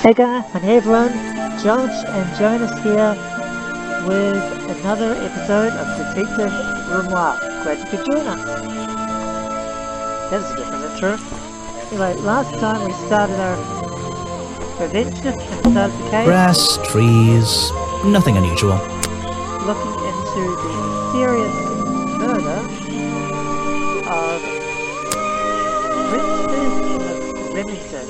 Hey guys, and hey everyone, Josh and Jonas here with another episode of Detective Grimoire. Glad you could join us. That was a different intro. Anyway, last time we started our adventure inside the cave. Grass, trees, nothing unusual. Looking into the mysterious murder of Remington.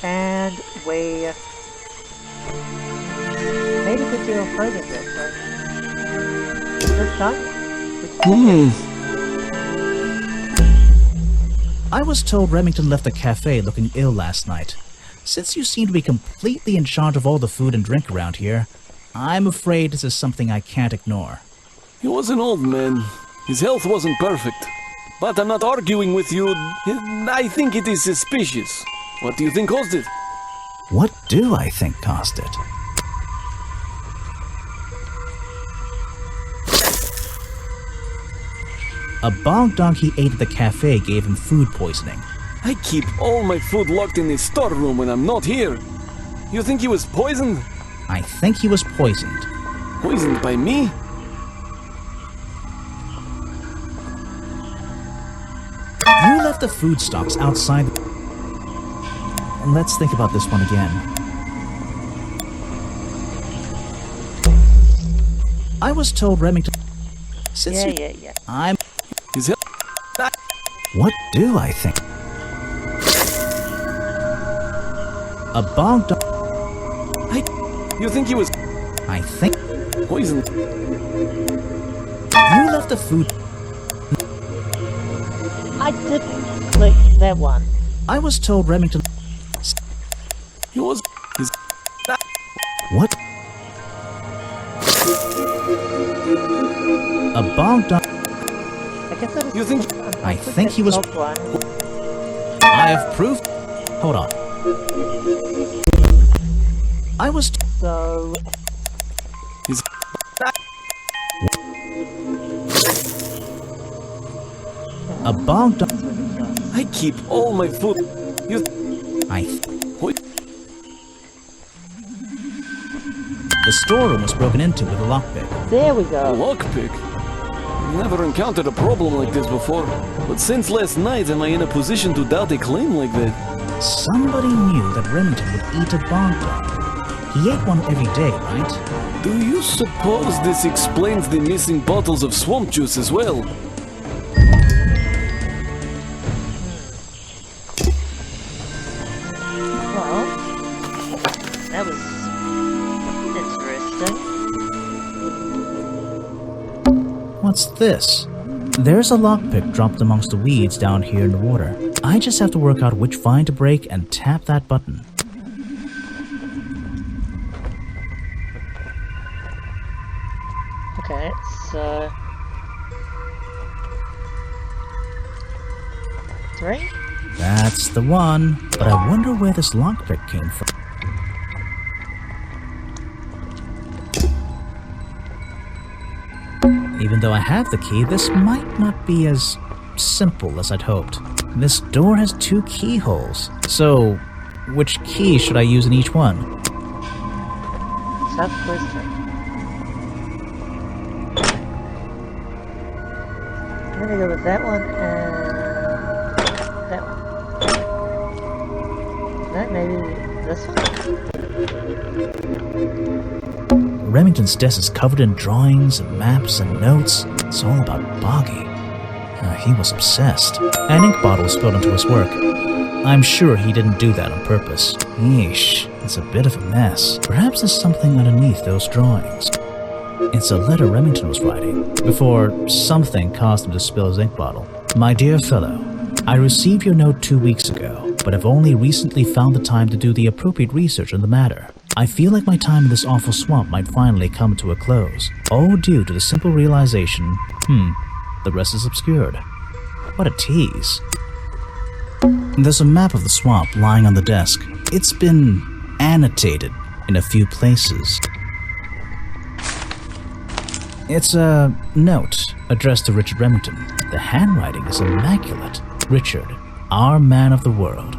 And we made a good deal of progress there, so this time I was told Remington left the cafe looking ill last night. Since you seem to be completely in charge of all the food and drink around here, I'm afraid this is something I can't ignore. He was an old man. His health wasn't perfect. But I'm not arguing with you. I think it is suspicious. What do you think caused it? What do I think caused it? A bog dog he ate at the cafe gave him food poisoning. I keep all my food locked in the storeroom when I'm not here. You think he was poisoned? I think he was poisoned. Poisoned by me? You left the food stocks outside. Let's think about this one again. I was told Remington... Yeah. His health... What do I think? A bog dog... You think he was I think... poisoned? You left the food... I didn't click that one. I was told Remington... He was... His... What? A bog dog... I guess that is You think... I think he was... one. I have proof... Hold on. I was... So His... A bog dog... I keep all my food... You... Wait. The storeroom was broken into with a lockpick. there we A go. lockpick? I've never encountered a problem like this before. But since last night, am I in a position to doubt a claim like that? Somebody knew that Remington would eat a bog dog. He ate one every day, right? Do you suppose this explains the missing bottles of swamp juice as well? Well, that was interesting. What's this? There's a lockpick dropped amongst the weeds down here in the water. I just have to work out which vine to break and tap that button. Okay, so 3? That's the one. But I wonder where this lockpick came from. Even though I have the key, this might not be as simple as I'd hoped. This door has 2 keyholes. So, which key should I use in each one? Tough question. I'm gonna go with that one and that one. That maybe this one? Remington's desk is covered in drawings and maps and notes. It's all about Boggy. He was obsessed. An ink bottle spilled into his work. I'm sure he didn't do that on purpose. Yeesh, it's a bit of a mess. Perhaps there's something underneath those drawings. It's a letter Remington was writing before something caused him to spill his ink bottle. My dear fellow, I received your note 2 weeks ago, but have only recently found the time to do the appropriate research on the matter. I feel like my time in this awful swamp might finally come to a close, all due to the simple realization, the rest is obscured. What a tease. There's a map of the swamp lying on the desk. It's been annotated in a few places. It's a note addressed to Richard Remington. The handwriting is immaculate. Richard, our man of the world.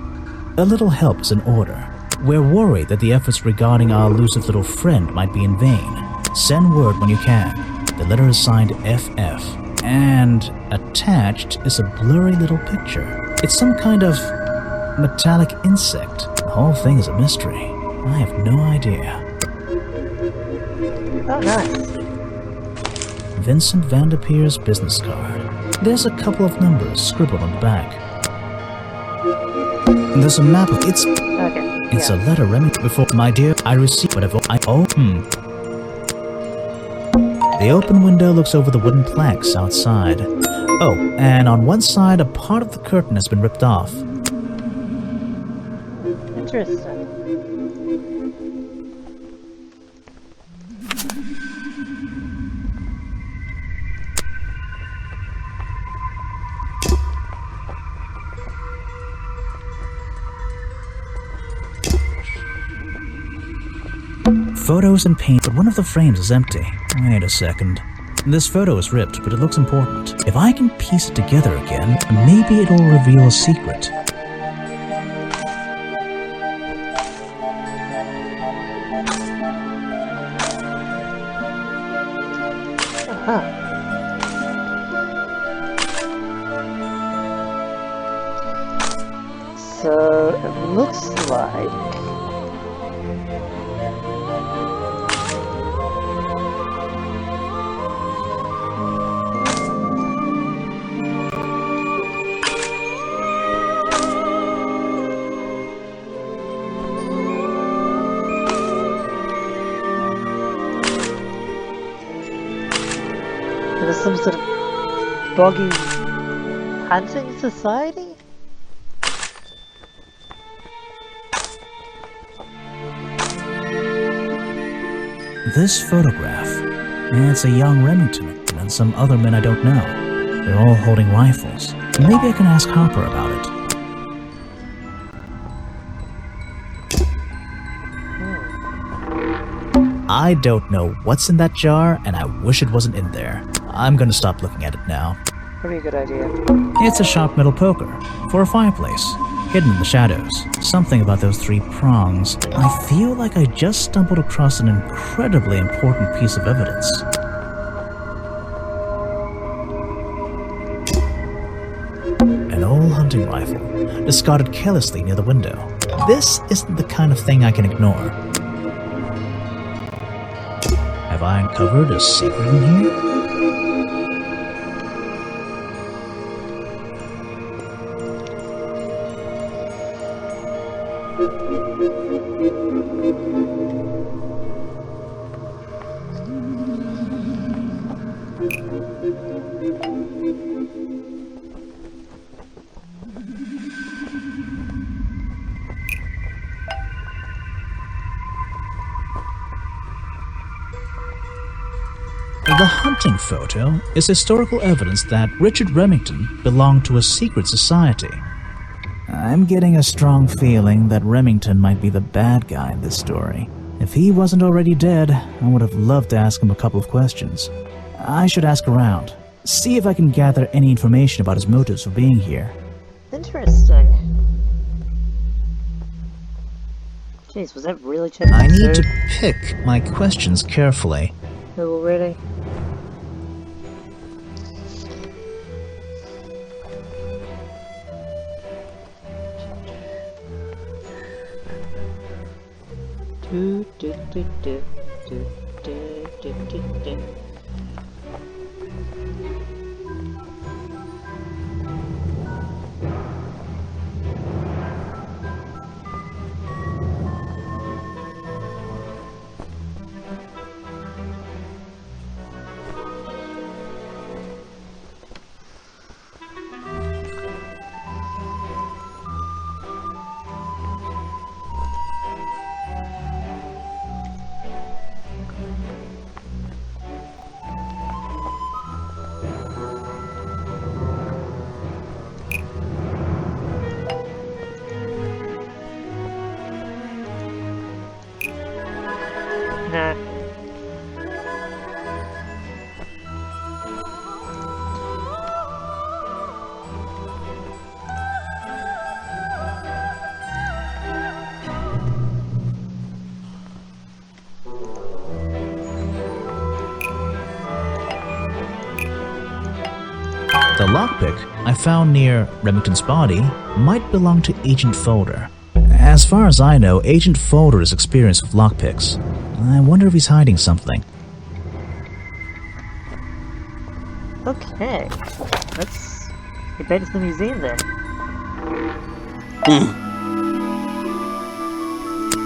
A little help is in order. We're worried that the efforts regarding our elusive little friend might be in vain. Send word when you can. The letter is signed FF, and attached is a blurry little picture. It's some kind of metallic insect. The whole thing is a mystery. I have no idea. Oh, nice. Vincent Vanderpeer's business card. There's a couple of numbers scribbled on the back. There's a map of it's a letter Remington before. My dear, I received whatever I The open window looks over the wooden planks outside. Oh, and on one side a part of the curtain has been ripped off. Interesting. Photos and paint, but one of the frames is empty. Wait a second. This photo is ripped, but it looks important. If I can piece it together again, maybe it'll reveal a secret. So it looks like there's some sort of Boggy hunting society? This photograph, it's a young Remington and some other men I don't know. They're all holding rifles. Maybe I can ask Harper about it. I don't know what's in that jar, and I wish it wasn't in there. I'm gonna stop looking at it now. Pretty good idea. It's a sharp metal poker for a fireplace, hidden in the shadows. Something about those three prongs. I feel like I just stumbled across an incredibly important piece of evidence. An old hunting rifle, discarded carelessly near the window. This isn't the kind of thing I can ignore. Have I uncovered a secret in here? The hunting photo is historical evidence that Richard Remington belonged to a secret society. I'm getting a strong feeling that Remington might be the bad guy in this story. If he wasn't already dead, I would have loved to ask him a couple of questions. I should ask around, see if I can gather any information about his motives for being here. Interesting. Jeez, was that really chapter 2? I need to pick my questions carefully. Oh, really? Do, do, do, do, do, do, do, do, do. No. The lockpick I found near Remington's body might belong to Agent Folder. As far as I know, Agent Folder is experienced with lockpicks. I wonder if he's hiding something. Okay. Let's get back to the museum then.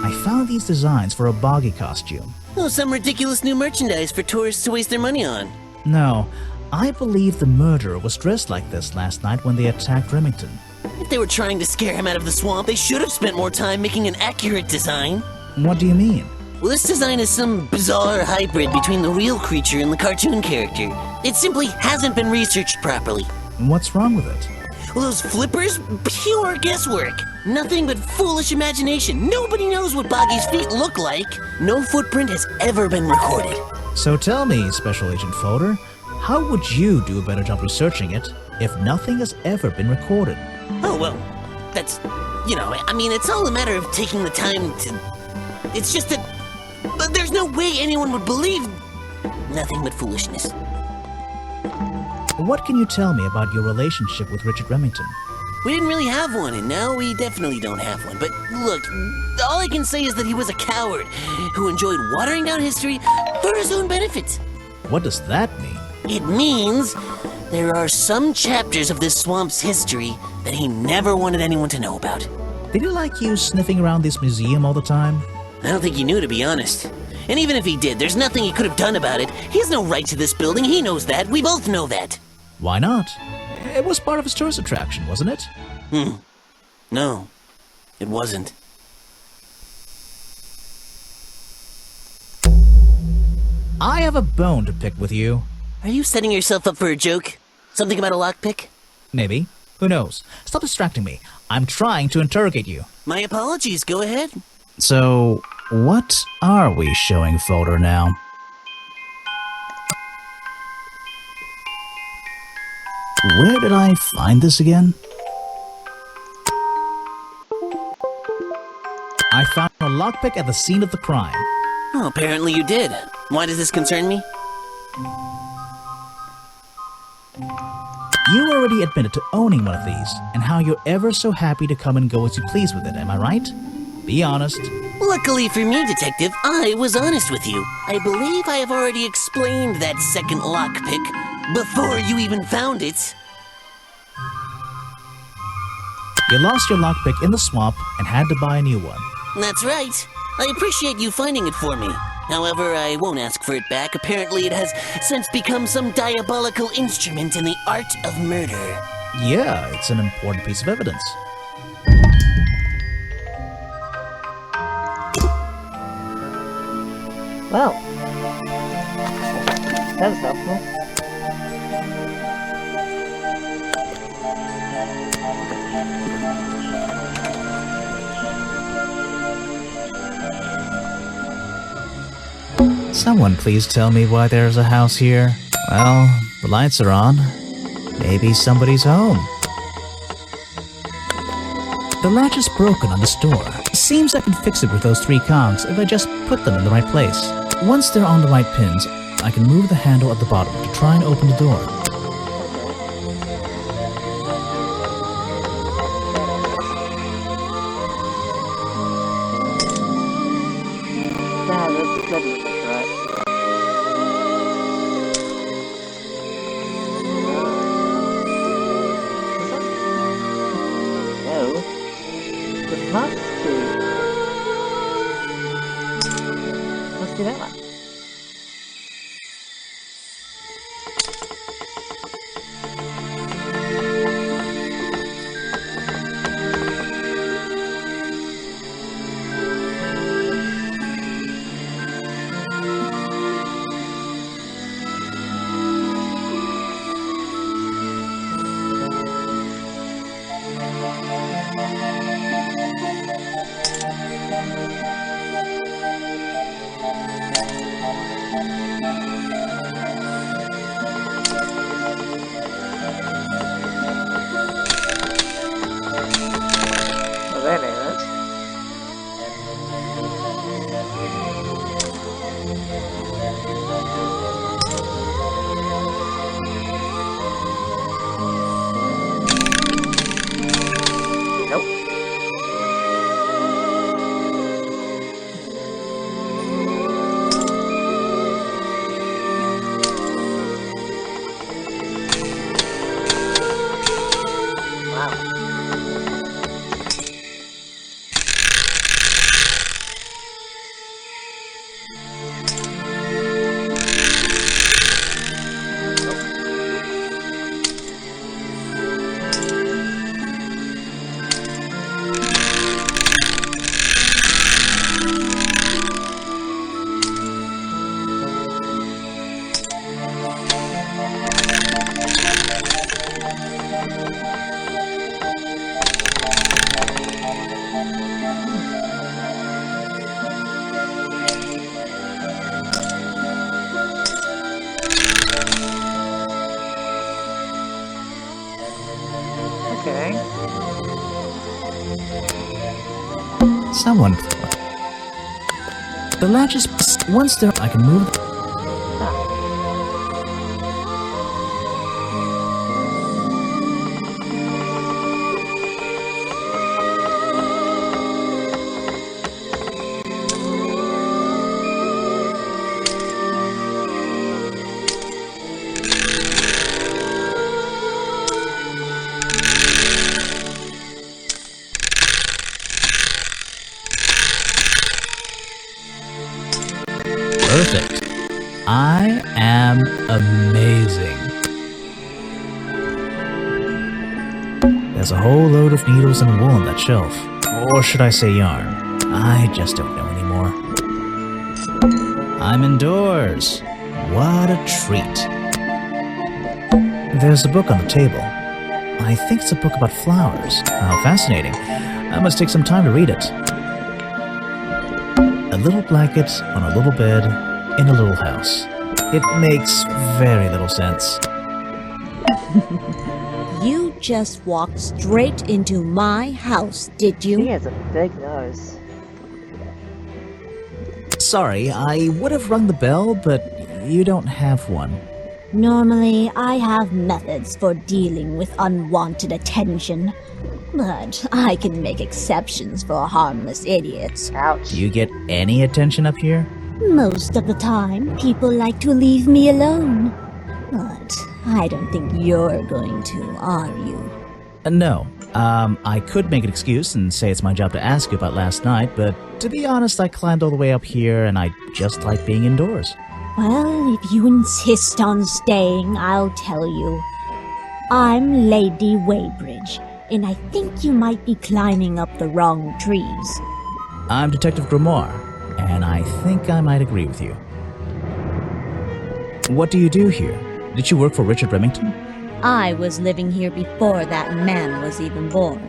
I found these designs for a Boggy costume. Oh, some ridiculous new merchandise for tourists to waste their money on. No, I believe the murderer was dressed like this last night when they attacked Remington. If they were trying to scare him out of the swamp, they should have spent more time making an accurate design. What do you mean? Well, this design is some bizarre hybrid between the real creature and the cartoon character. It simply hasn't been researched properly. What's wrong with it? Well, those flippers? Pure guesswork. Nothing but foolish imagination. Nobody knows what Boggy's feet look like. No footprint has ever been recorded. So tell me, Special Agent Folder, how would you do a better job researching it if nothing has ever been recorded? Oh, well, that's, I mean, it's all a matter of taking the time to... It's just that there's no way anyone would believe nothing but foolishness. What can you tell me about your relationship with Richard Remington? We didn't really have one, and now we definitely don't have one. But look, all I can say is that he was a coward who enjoyed watering down history for his own benefit. What does that mean? It means there are some chapters of this swamp's history that he never wanted anyone to know about. Did he like you sniffing around this museum all the time? I don't think he knew, to be honest. And even if he did, there's nothing he could have done about it. He has no right to this building. He knows that. We both know that. Why not? It was part of his tourist attraction, wasn't it? No, it wasn't. I have a bone to pick with you. Are you setting yourself up for a joke? Something about a lockpick? Maybe. Who knows? Stop distracting me. I'm trying to interrogate you. My apologies. Go ahead. So, what are we showing Folder now? Where did I find this again? I found a lockpick at the scene of the crime. Oh, apparently you did. Why does this concern me? You already admitted to owning one of these, and how you're ever so happy to come and go as you please with it, am I right? Be honest. Luckily for me, Detective, I was honest with you. I believe I have already explained that second lockpick before you even found it. You lost your lockpick in the swamp and had to buy a new one. That's right. I appreciate you finding it for me. However, I won't ask for it back. Apparently it has since become some diabolical instrument in the art of murder. Yeah, it's an important piece of evidence. Well, that was helpful. Someone please tell me why there's a house here. Well, the lights are on. Maybe somebody's home. The latch is broken on this door. Seems I can fix it with those 3 cogs if I just put them in the right place. Once they're on the right pins, I can move the handle at the bottom to try and open the door. Yeah, that doesn't look right. No. It must be. Must be that one. Well, that ain't it. Nope. Wow. Okay. Someone. The latch is. Once there, I can move. Perfect. I am amazing. There's a whole load of needles and wool on that shelf. Or should I say yarn? I just don't know anymore. I'm indoors. What a treat. There's a book on the table. I think it's a book about flowers. How fascinating. I must take some time to read it. A little blanket on a little bed in a little house. It makes very little sense. You just walked straight into my house, did He you? has a big nose. Sorry, I would have rung the bell, but you don't have one. Normally, I have methods for dealing with unwanted attention. But I can make exceptions for harmless idiots. Ouch. Do you get any attention up here? Most of the time, people like to leave me alone. But I don't think you're going to, are you? No. I could make an excuse and say it's my job to ask you about last night, but to be honest, I climbed all the way up here and I just like being indoors. Well, if you insist on staying, I'll tell you. I'm Lady Weybridge, and I think you might be climbing up the wrong trees. I'm Detective Grimoire, and I think I might agree with you. What do you do here? Did you work for Richard Remington? I was living here before that man was even born,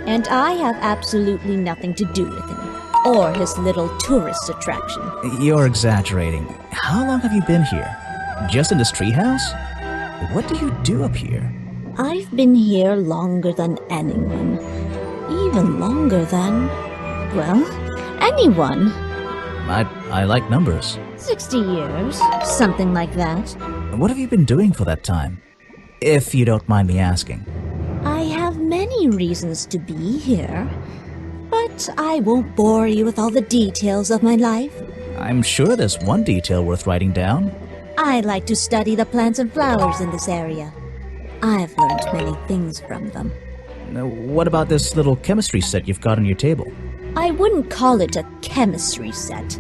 and I have absolutely nothing to do with him, or his little tourist attraction. You're exaggerating. How long have you been here? Just in this treehouse? What do you do up here? I've been here longer than anyone. Even longer than, well, anyone. I like numbers. 60 years, something like that. What have you been doing for that time? If you don't mind me asking. I have many reasons to be here, but I won't bore you with all the details of my life. I'm sure there's one detail worth writing down. I like to study the plants and flowers in this area. I've learned many things from them. Now, what about this little chemistry set you've got on your table? I wouldn't call it a chemistry set,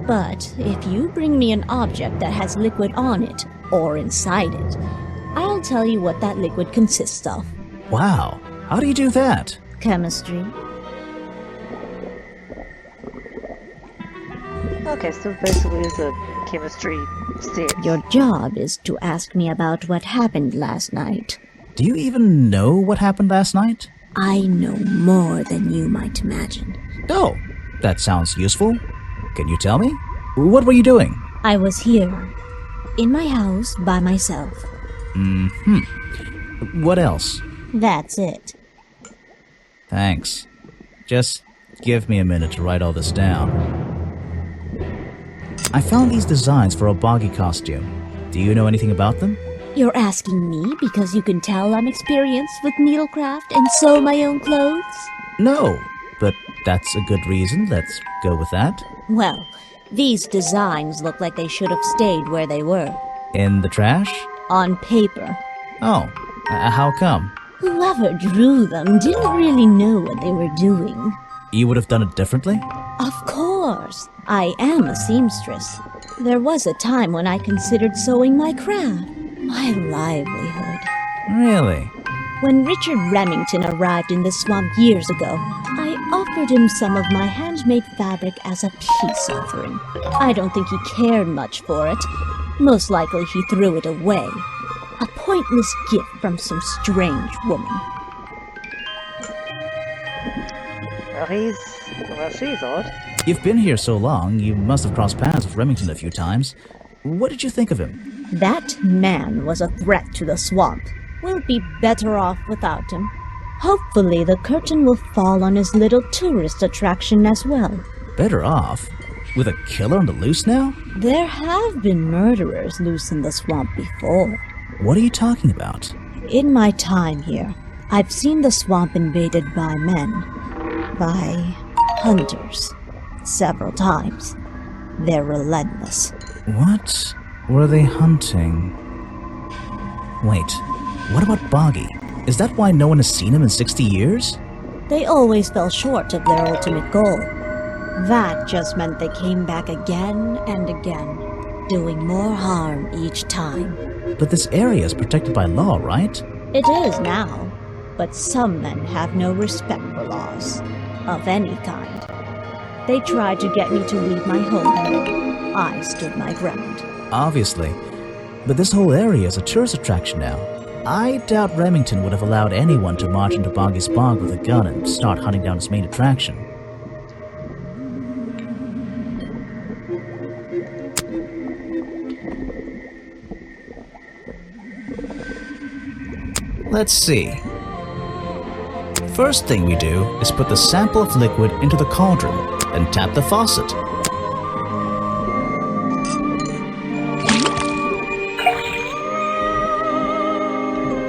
but if you bring me an object that has liquid on it, or inside it, I'll tell you what that liquid consists of. Wow, how do you do that? Chemistry. Okay, so basically it's a chemistry set. Your job is to ask me about what happened last night. Do you even know what happened last night? I know more than you might imagine. Oh, that sounds useful. Can you tell me? What were you doing? I was here, in my house by myself. What else? That's it. Thanks. Just give me a minute to write all this down. I found these designs for a Boggy costume. Do you know anything about them? You're asking me because you can tell I'm experienced with needlecraft and sew my own clothes? No, but that's a good reason. Let's go with that. Well, these designs look like they should have stayed where they were. In the trash? On paper. Oh, how come? Whoever drew them didn't really know what they were doing. You would have done it differently? Of course. I am a seamstress. There was a time when I considered sewing my craft, my livelihood. Really? When Richard Remington arrived in the swamp years ago, I offered him some of my handmade fabric as a peace offering. I don't think he cared much for it. Most likely he threw it away. A pointless gift from some strange woman. Well, she's odd. You've been here so long, you must have crossed paths with Remington a few times. What did you think of him? That man was a threat to the swamp. We'll be better off without him. Hopefully the curtain will fall on his little tourist attraction as well. Better off? With a killer on the loose now? There have been murderers loose in the swamp before. What are you talking about? In my time here, I've seen the swamp invaded by men. By hunters. Several times. They're relentless. What were they hunting? Wait, what about Boggy? Is that why no one has seen him in 60 years? They always fell short of their ultimate goal. That just meant they came back again and again, doing more harm each time. But this area is protected by law, right? It is now, but some men have no respect for laws, of any kind. They tried to get me to leave my home. I stood my ground. Obviously. But this whole area is a tourist attraction now. I doubt Remington would have allowed anyone to march into Boggy's bog with a gun and start hunting down its main attraction. Let's see. First thing we do is put the sample of liquid into the cauldron, then tap the faucet.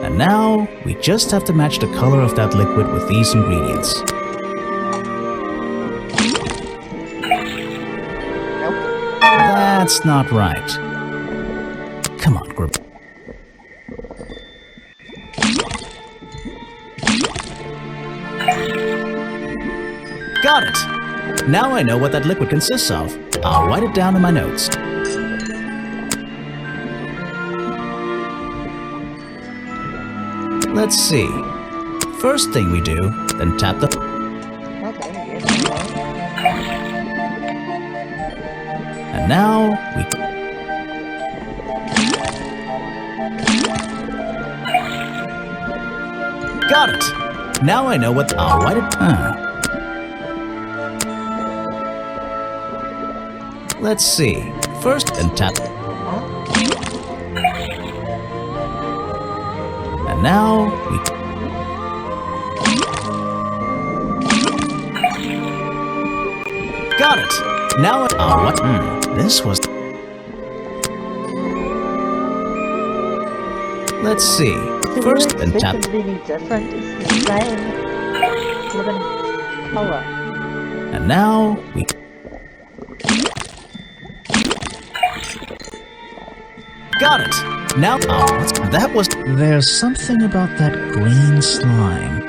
And now, we just have to match the color of that liquid with these ingredients. Nope. That's not right. Come on, Grimoire. Got it! Now I know what that liquid consists of. I'll write it down in my notes. Let's see. First thing we do, then tap the... Okay, yes, And now we... Got it! Now I know what... I'll write it... Let's see. First, then tap... And now we... Got it! Now what? This was... Let's see. First, then tap... It's really different. It's the same living color. And now we... Got it! Now... that was... There's something about that green slime.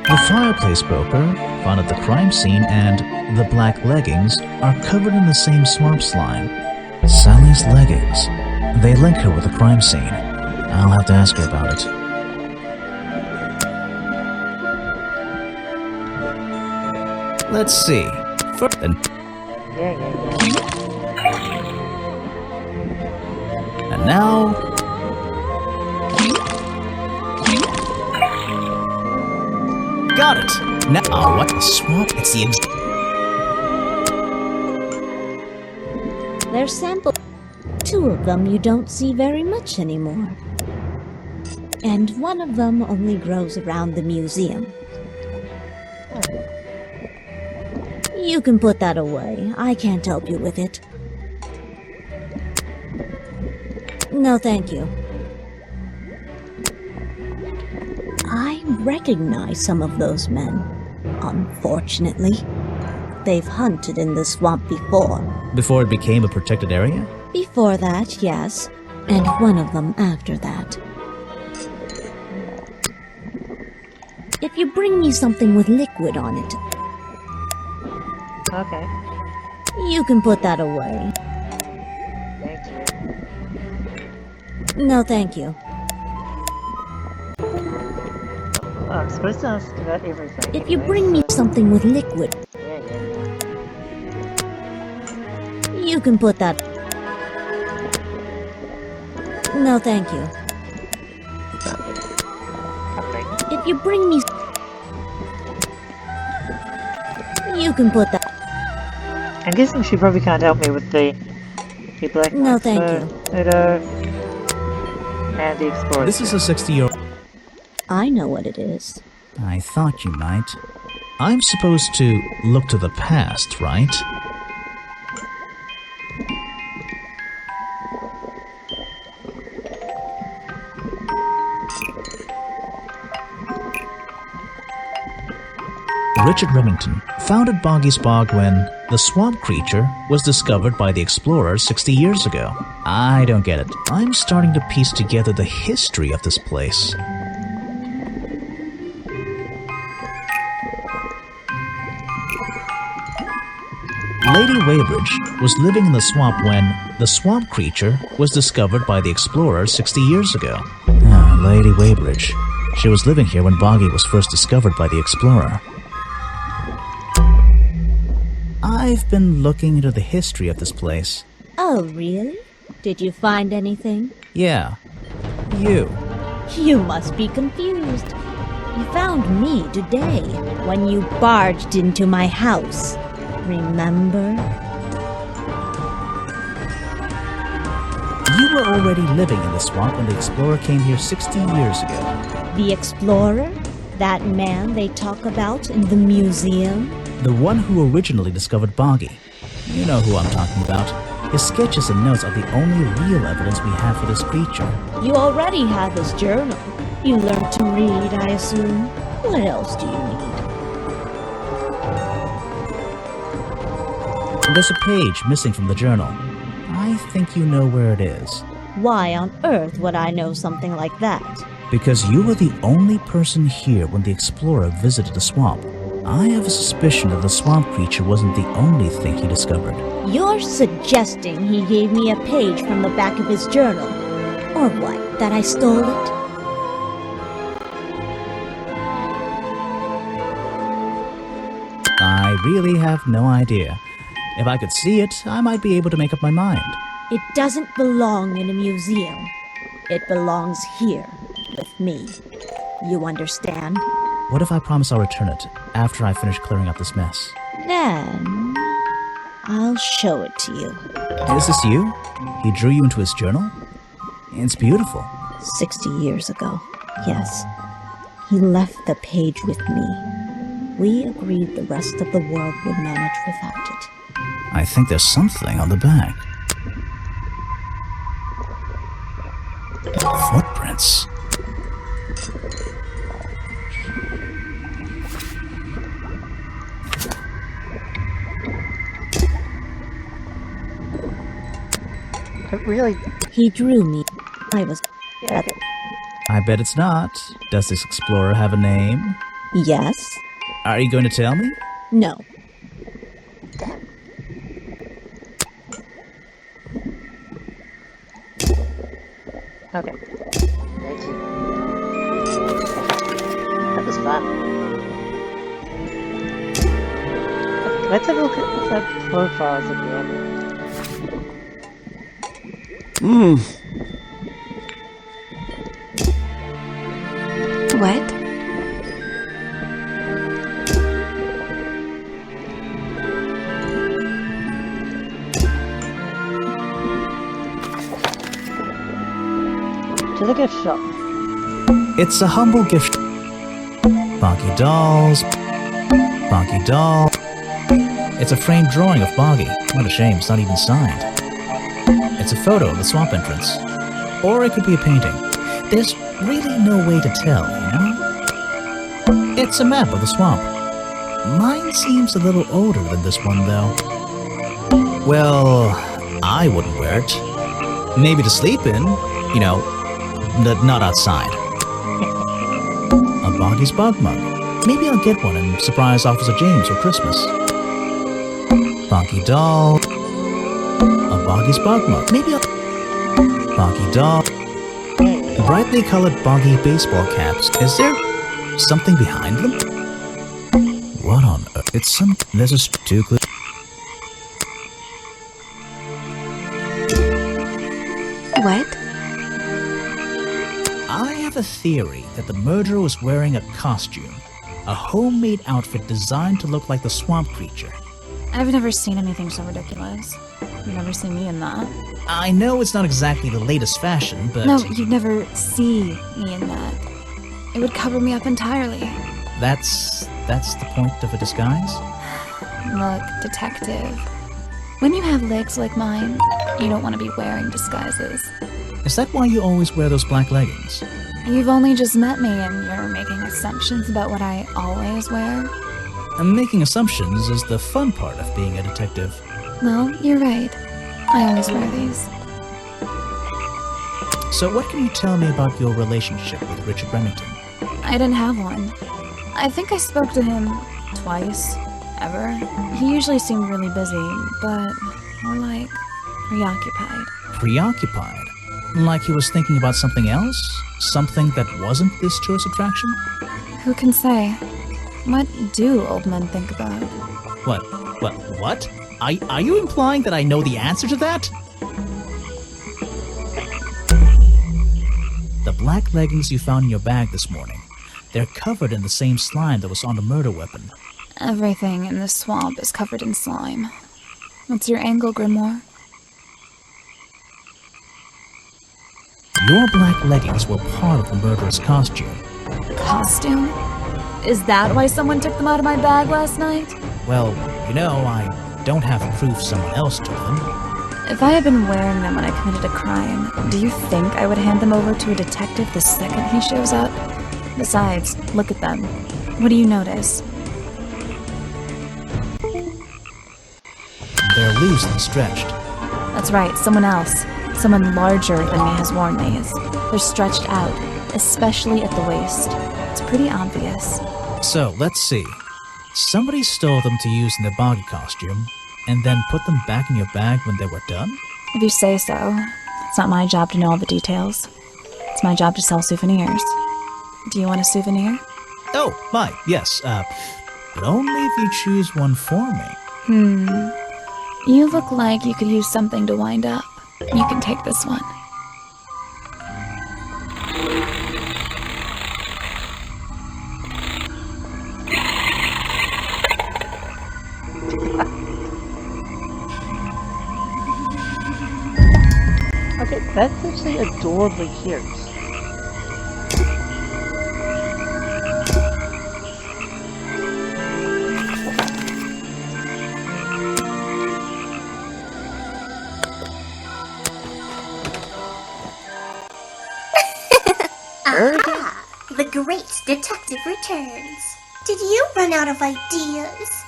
The fireplace broker found at the crime scene and the black leggings are covered in the same swamp slime. Sally's leggings. They link her with the crime scene. I'll have to ask her about it. Let's see. First, then... Yeah. And now... Got it! Now, what? The swamp? It's the They're sample. 2 of them you don't see very much anymore. And 1 of them only grows around the museum. You can put that away. I can't help you with it. No, thank you. I recognize some of those men. Unfortunately, they've hunted in the swamp before. Before it became a protected area? Before that, yes. And 1 of them after that. If you bring me something with liquid on it, Okay. you can put that away. Thank you. No, thank you. Well, I'm supposed to ask about everything. If you anyway, bring me so- something with liquid, Yeah. you can put that. No, thank you. Lovely. If you bring me, you can put that. I'm guessing she probably can't help me with the black No, Knight, thank so you. Udo and the Explorer. This is a 60-year-old. I know what it is. I thought you might. I'm supposed to look to the past, right? Richard Remington founded Boggy's Bog when the swamp creature was discovered by the explorers 60 years ago. I don't get it. I'm starting to piece together the history of this place. Lady Weybridge was living in the swamp when the swamp creature was discovered by the explorers 60 years ago. Lady Weybridge. She was living here when Boggy was first discovered by the explorer. I've been looking into the history of this place. Oh, really? Did you find anything? Yeah. You. You must be confused. You found me today when you barged into my house. Remember? You were already living in the swamp when the explorer came here 60 years ago. The explorer? That man they talk about in the museum? The one who originally discovered Boggy. You know who I'm talking about. His sketches and notes are the only real evidence we have for this creature. You already have his journal. You learned to read, I assume. What else do you need? There's a page missing from the journal. I think you know where it is. Why on earth would I know something like that? Because you were the only person here when the explorer visited the swamp. I have a suspicion that the swamp creature wasn't the only thing he discovered. You're suggesting he gave me a page from the back of his journal. Or what, that I stole it? I really have no idea. If I could see it, I might be able to make up my mind. It doesn't belong in a museum. It belongs here, with me. You understand? What if I promise I'll return it after I finish clearing up this mess? Then, I'll show it to you. Is this you? He drew you into his journal? It's beautiful. 60 years ago, yes. He left the page with me. We agreed the rest of the world would manage without it. I think there's something on the back. Footprints. But really, He drew me. I was... yeah, I bet it's not. Does this explorer have a name? Yes? Are you going to tell me? No. okay. Thank you. That was fun. Let's have a look at the profiles again. What? to the gift shop. It's a humble gift. Boggy dolls. Boggy doll. It's a framed drawing of Boggy. What a shame, it's not even signed. It's a photo of the swamp entrance. Or it could be a painting. There's really no way to tell, you know? It's a map of the swamp. Mine seems a little older than this one, though. Well, I wouldn't wear it. Maybe to sleep in, you know, not outside. A Boggy's Bug Mug. Maybe I'll get one and surprise Officer James for Christmas. Boggy doll. A Boggy's Bug Mug. Maybe I'll... Boggy doll. Brightly colored Boggy baseball caps. Is there something behind them? What on earth? It's some... There's a too clear... What? I have a theory that the murderer was wearing a costume. A homemade outfit designed to look like the swamp creature. I've never seen anything so ridiculous. You've never seen me in that. I know it's not exactly the latest fashion, but... No, you'd never see me in that. It would cover me up entirely. That's the point of a disguise? Look, detective. When you have legs like mine, you don't want to be wearing disguises. Is that why you always wear those black leggings? You've only just met me and you're making assumptions about what I always wear. And making assumptions is the fun part of being a detective. Well, you're right. I always wear these. So what can you tell me about your relationship with Richard Remington? I didn't have one. I think I spoke to him twice, ever. He usually seemed really busy, but more like preoccupied. Preoccupied? Like he was thinking about something else? Something that wasn't this tourist attraction? Who can say? What do old men think about? What? Are you implying that I know the answer to that? The black leggings you found in your bag this morning. They're covered in the same slime that was on the murder weapon. Everything in this swamp is covered in slime. What's your angle, Grimoire? Your black leggings were part of the murderer's costume. Costume? Is that why someone took them out of my bag last night? Well, you know, I don't have proof someone else took them. If I had been wearing them when I committed a crime, do you think I would hand them over to a detective the second he shows up? Besides, look at them. What do you notice? They're loose and stretched. That's right, someone else. Someone larger than me has worn these. They're stretched out, especially at the waist. It's pretty obvious. So, let's see. Somebody stole them to use in their Boggy costume, and then put them back in your bag when they were done? If you say so. It's not my job to know all the details. It's my job to sell souvenirs. Do you want a souvenir? Oh, my, yes, but only if you choose one for me. You look like you could use something to wind up. You can take this one. Okay, that's actually adorably cute. The great detective returns. Did you run out of ideas?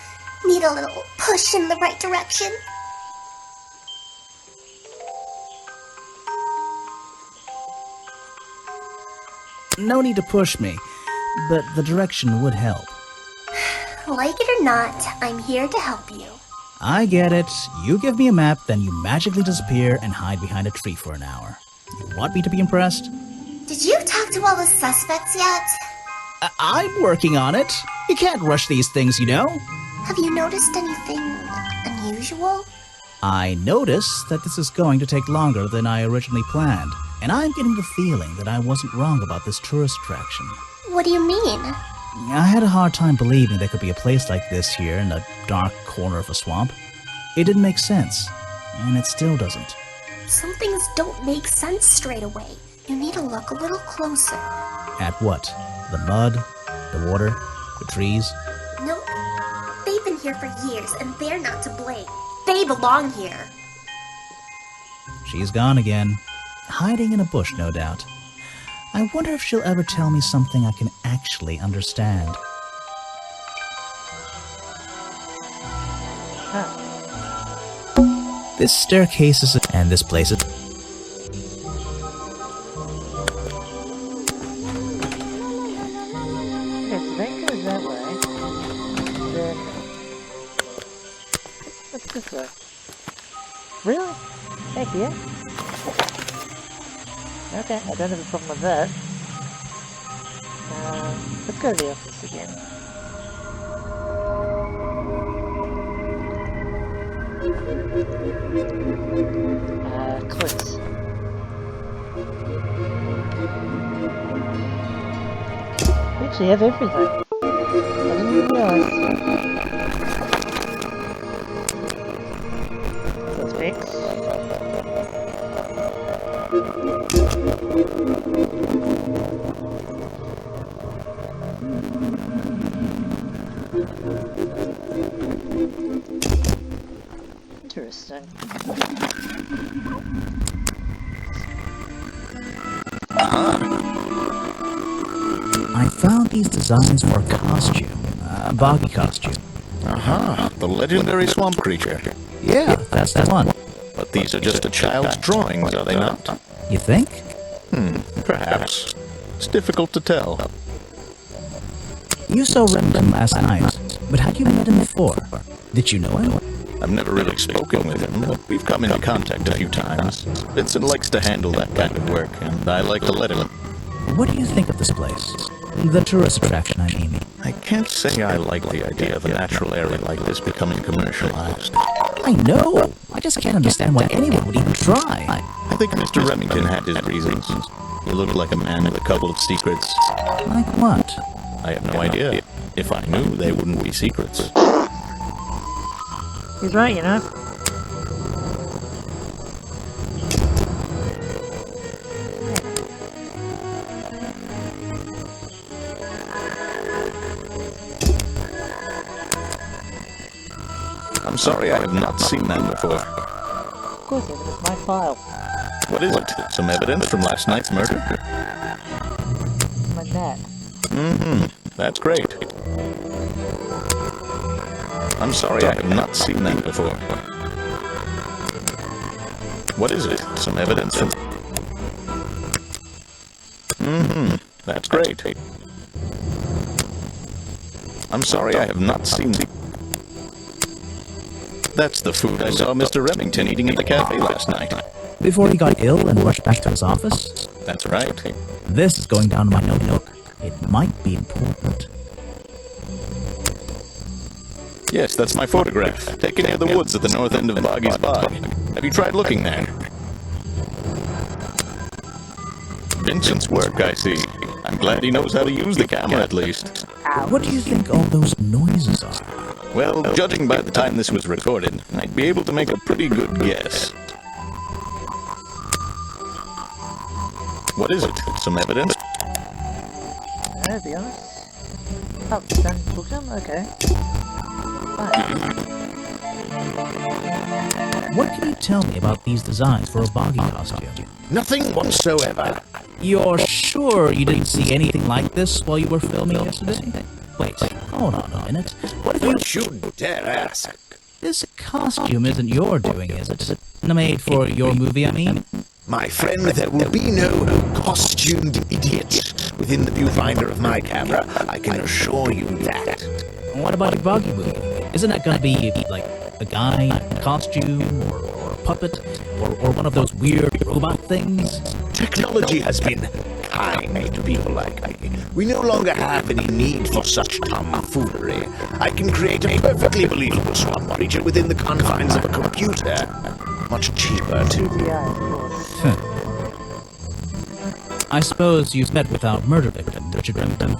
Need a little push in the right direction? No need to push me, but the direction would help. Like it or not, I'm here to help you. I get it. You give me a map, then you magically disappear and hide behind a tree for an hour. You want me to be impressed? Did you talk to all the suspects yet? I'm working on it. You can't rush these things, you know. Have you noticed anything unusual? I notice that this is going to take longer than I originally planned, and I'm getting the feeling that I wasn't wrong about this tourist attraction. What do you mean? I had a hard time believing there could be a place like this here in a dark corner of a swamp. It didn't make sense, and it still doesn't. Some things don't make sense straight away. You need to look a little closer. At what? The mud? The water? The trees? Nope. They've been here for years, and they're not to blame. They belong here. She's gone again. Hiding in a bush, no doubt. I wonder if she'll ever tell me something I can actually understand. This staircase is... and this place is... Okay, so that goes that way. Then... what's this way? Really? Heck yeah. Okay, I don't have a problem with that. Let's go to the office again. Clues. We actually have everything. I didn't even realize. Suspects. Interesting. I found these designs for a costume. A Boggy costume. Aha, the legendary swamp creature. Yeah, that's the one. But these are just a child's drawings, are they not? You think? Perhaps. It's difficult to tell. You saw Remington last night, but had you met him before? Did you know him? I've never really spoken with him, but we've come into contact a few times. Vincent likes to handle that kind of work, and I like to let him. What do you think of this place? The tourist attraction, I mean. I can't say I like the idea of a natural area like this becoming commercialized. I know! I just can't understand why anyone would even try. I think Mr. Remington had his reasons. He looked like a man with a couple of secrets. Like what? I have no idea. If I knew, they wouldn't be secrets. He's right, you know. I'm sorry, I have not seen that before. Of course, it's my file. What is it? Some evidence from last night's murder? My net. That's great. I'm sorry, I have not seen that before. What is it? Some evidence from... That's great. I'm sorry, I have not seen the... That's the food I saw Mr. Remington eating at the cafe last night. Before he got ill and rushed back to his office? That's right. This is going down to my notebook. It might be important. Yes, that's my photograph, taken near the woods at the north end of Boggy's Bog. Have you tried looking there? Vincent's work, I see. I'm glad he knows how to use the camera, at least. What do you think all those noises are? Well, judging by the time this was recorded, I'd be able to make a pretty good guess. What is it? Some evidence? To be honest. Oh, done booked them? Okay. Fine. What can you tell me about these designs for a Boggy costume? Nothing whatsoever. You're sure you didn't see anything like this while you were filming yesterday? Wait, hold on a minute. What if you... Don't you dare ask. This costume isn't your doing, is it? Made for your movie, I mean? My friend, there will be no costumed idiot within the viewfinder of my camera. I can assure you that. What about your Boggy movie? Isn't that gonna be, like, a guy in a costume, or a puppet, or one of those weird robot things? Technology has been kind to people like me. We no longer have any need for such tomfoolery. I can create a perfectly believable swamp creature within the confines of a computer. Much cheaper, too. CGI, of course. I suppose you've met with our murder victim, Richard Remington.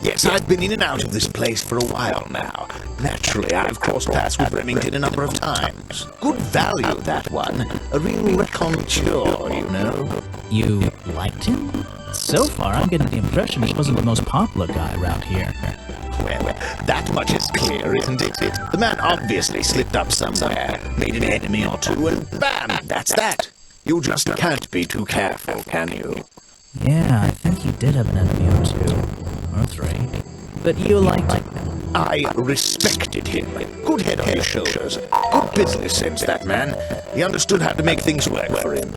Yes, I've been in and out of this place for a while now. Naturally, I've crossed paths with Remington a number of times. Good value, that one. A real raconteur, you know. You liked him? So far, I'm getting the impression he wasn't the most popular guy around here. Well, that much is clear, isn't it? The man obviously slipped up somewhere, made an enemy or two, and bam, that's that. You just can't be too careful, can you? Yeah, I think he did have an enemy or two. Or three. But you liked him. I respected him. Good head on his shoulders. Good business sense, that man. He understood how to make things work for him.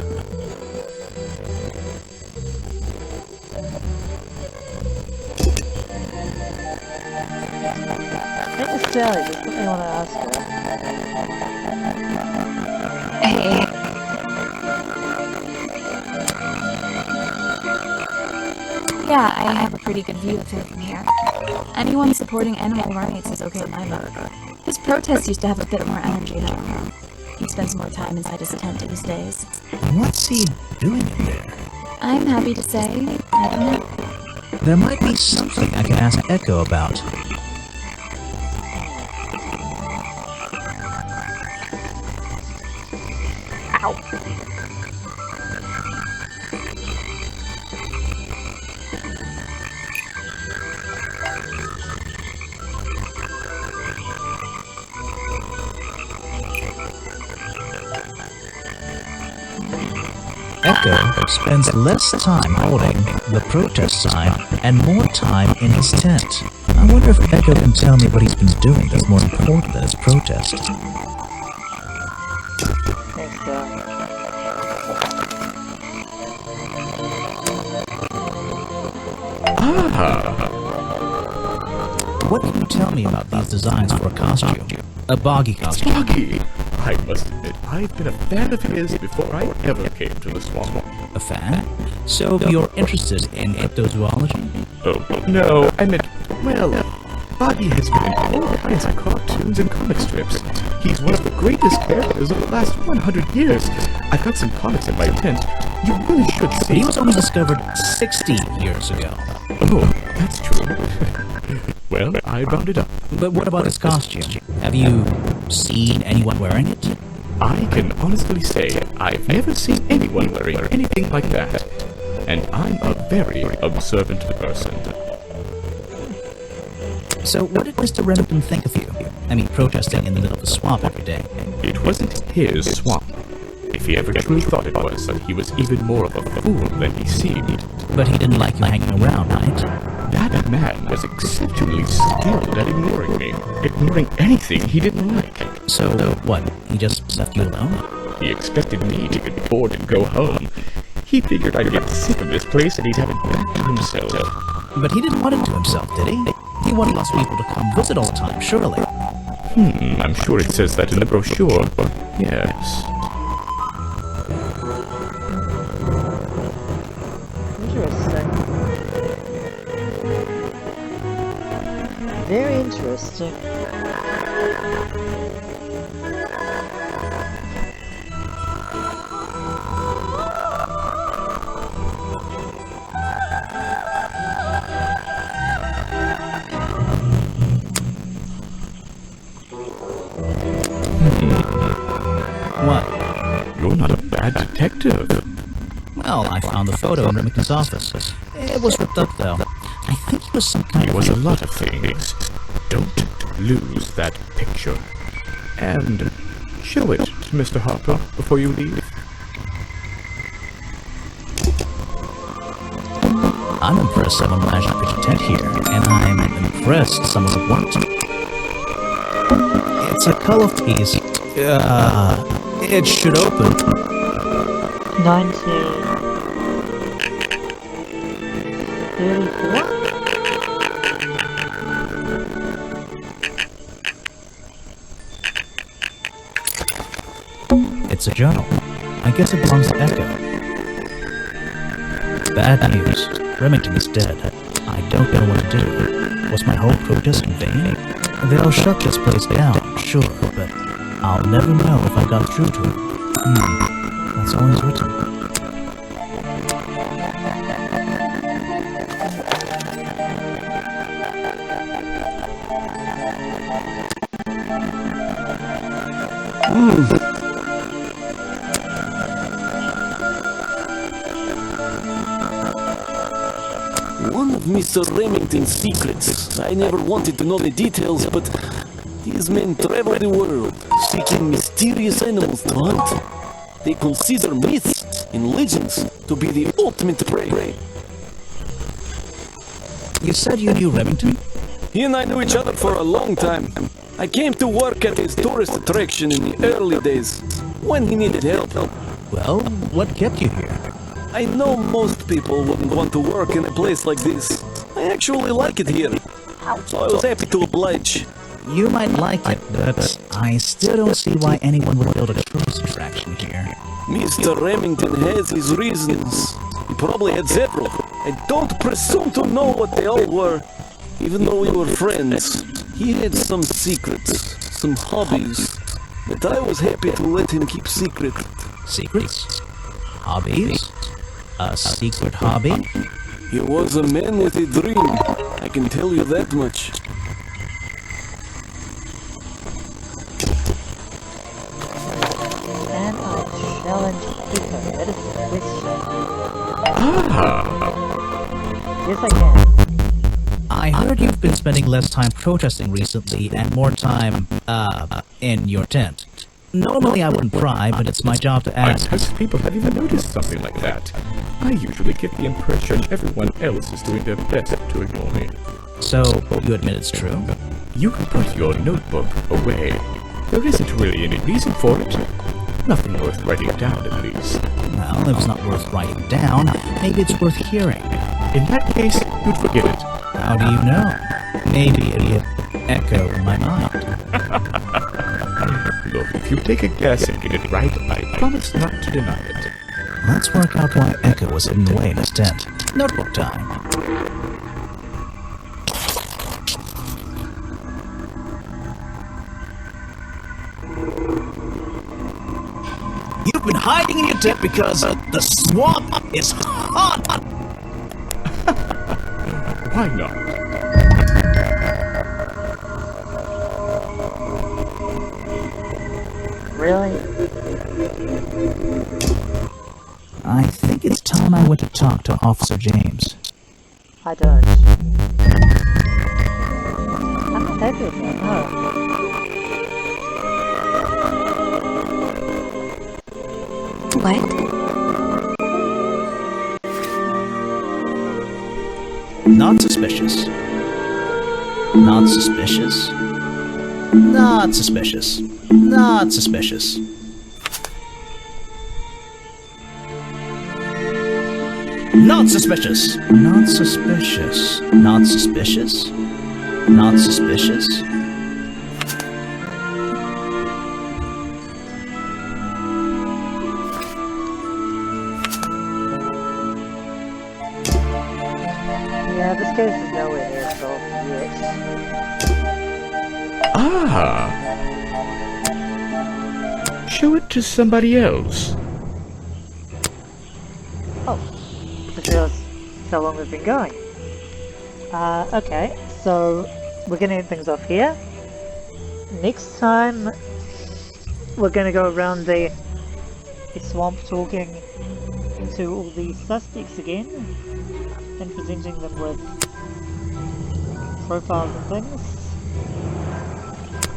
Hey, Miss Sally, there's something I want to ask her. Hey. Yeah, I have a pretty good view of him from here. Anyone supporting animal rights is okay with my vote. His protests used to have a bit more energy, though. He spends more time inside his tent these days. What's he doing in there? I'm happy to say, I don't know. There might be something I can ask Echo about. Echo spends less time holding the protest sign and more time in his tent. I wonder if Echo can tell me what he's been doing that's more important than his protest. Thanks, Sally. What can you tell me about these designs for a costume? A Boggy costume. Boggy! I must admit, I've been a fan of his before I ever came to the swamp. A fan? So you're interested in cryptozoology? Oh, no, I meant, well, Boggy has been in all kinds of cartoons and comic strips. He's one of the greatest characters of the last 100 years. I've got some comics in my tent. You really should see. But he was only discovered 60 years ago. Oh, that's true. Well, I rounded up. But what about his costume? Have you seen anyone wearing it? I can honestly say I've never seen anyone wearing anything like that. And I'm a very observant person. So what did Mr. Remington think of you? I mean, protesting in the middle of a swamp every day. It wasn't his swamp. If he ever truly thought it was, he was even more of a fool than he seemed. But he didn't like you hanging around, right? That man was exceptionally skilled at ignoring me. Ignoring anything he didn't like. So, what? He just left you alone? He expected me to get bored and go home. He figured I'd get sick of this place and he'd have it back to himself. But he didn't want it to himself, did he? He wanted lots of people to come visit all the time, surely. I'm sure it says that in the brochure. Yes. Interesting. Very interesting. What? You're not a bad detective. Well, I found the photo in Remington's office. It was ripped up, though. I think it was some kind It of... was a lot of things. Don't lose that picture. And show it to Mr. Harper before you leave. I'm impressed someone managed to pitch a tent here, and I'm impressed someone would want to. It's a color piece. It should open. 1934? It's a journal. I guess it belongs to Echo. Bad news. Remington is dead. I don't know what to do. Was my whole protest in vain? They'll shut this place down, sure, but I'll never know if I got through to him. That's all he's written. of Mr. Remington's secrets. I never wanted to know the details, but these men travel the world, seeking mysterious animals to hunt. They consider myths and legends to be the ultimate prey. You said you knew Remington? He and I knew each other for a long time. I came to work at his tourist attraction in the early days, when he needed help. Well, what kept you here? I know most people wouldn't want to work in a place like this. I actually like it here, so I was happy to oblige. You might like it, but I still don't see why anyone would build a tourist attraction here. Mr. Remington has his reasons. He probably had several. I don't presume to know what they all were. Even though we were friends, he had some secrets, some hobbies, that I was happy to let him keep secret. Secrets? Hobbies? A secret hobby? He was a man with a dream, I can tell you that much. And I challenge Peter. That is the question. Yes, I can. I heard you've been spending less time protesting recently and more time, in your tent. Normally I wouldn't pry, but it's my job to ask. Most people have even noticed something like that. I usually get the impression everyone else is doing their best to ignore me. So, you admit it's true? You can put your notebook away. There isn't really any reason for it. Nothing worth writing down, at least. Well, if it's not worth writing down, maybe it's worth hearing. In that case, you'd forget it. How do you know? Maybe it'll echo in my mind. Look, if you take a guess and get it right, I promise not to deny it. Let's work out why Echo was hidden away in his tent. Notebook time. You've been hiding in your tent because the swamp is hot! Why not? Really? I think it's time I went to talk to Officer James. I don't. I'm not happy with that, no. What? Not suspicious. Not suspicious. Not suspicious. Not suspicious. Not suspicious. Not suspicious. Not suspicious. Not suspicious. Yeah, this case is nowhere near solved yet. Ah! Show it to somebody else. Oh, just realized how long we've been going. Okay, so we're gonna end things off here. Next time, we're gonna go around the swamp talking to all the suspects again and presenting them with profiles and things.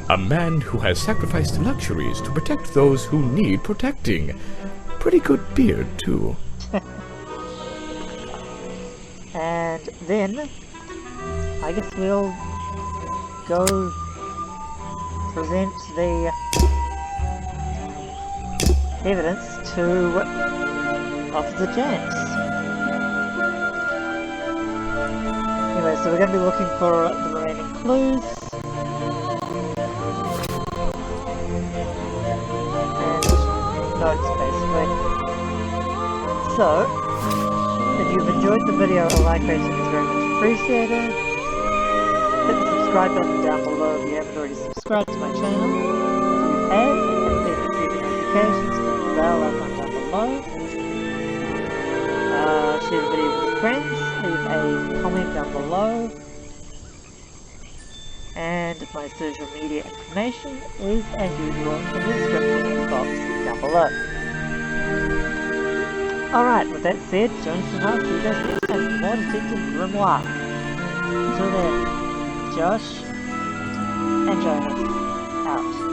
A man who has sacrificed luxuries to protect those who need protecting. Pretty good beard, too. And then, I guess we'll go present the evidence to Officer James. Anyway, so we're going to be looking for the remaining clues. And notes, basically. So, if you've enjoyed the video, a like rating is very much appreciated. Hit the subscribe button down below if you haven't already subscribed to my channel. If you have, then receive the notifications, click the bell icon down below. Share the video with friends, leave a comment down below. And my social media information is, as usual, in the description box down below. Alright, with that said, join us tomorrow. See you guys next time for more Detective Grimoire. Until then, Josh and Jonas out.